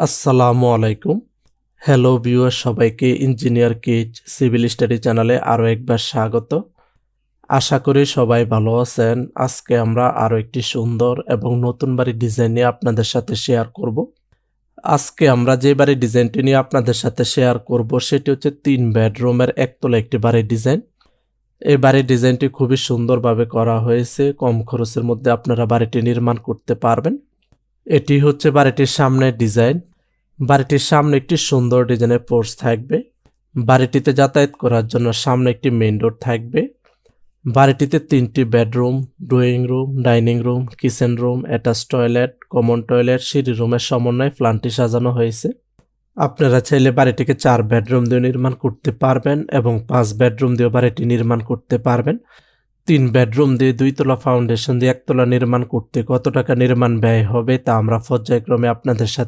আসসালামু আলাইকুম। Hello viewer, সবাইকে ইঞ্জিনিয়ার কিজ সিভিল স্টাডি চ্যানেলে আরও একবার স্বাগত। আশা করি সবাই ভালো আছেন। আজকে আমরা আরও একটি সুন্দর এবং নতুন বাড়ির ডিজাইন নিয়ে আপনাদের সাথে শেয়ার করব। আজকে আমরা যে বাড়ির ডিজাইনটি নিয়ে আপনাদের সাথে শেয়ার করব সেটি হচ্ছে 3 বেডরুমের একতলা একটি বাড়ির ডিজাইন। এই বাড়ির ডিজাইনটি খুবই সুন্দরভাবে করা হয়েছে। কম খরচের মধ্যে আপনারা বাড়িটি নির্মাণ করতে পারবেন। এটি হচ্ছে বাড়িটির সামনের ডিজাইন। বাড়িটির সামনে একটি সুন্দর ডিজাইনের পোর্চ থাকবে। বাড়িটিতে যাতায়াত করার জন্য সামনে একটি মেইন ডোর থাকবে। বাড়িটিতে 3টি bedroom, drawing room, dining room, kitchen room, attach toilet, common toilet, সিঁড়ি রুমের সমন্বয়ে প্ল্যানটি সাজানো হয়েছে। আপনারা চাইলে বাড়িটিকে 4 বেডরুম দিয়ে নির্মাণ করতে পারবেন এবং 5 বেডরুম দিয়েও বাড়িটি নির্মাণ করতে পারবেন। 3 বেডরুম দিয়ে 2 তলা ফাউন্ডেশন দিয়ে 1 তলা নির্মাণ করতে কত টাকা নির্মাণ ব্যয় হবে তা আমরা পর্যায়ক্রমে আপনাদের সাথে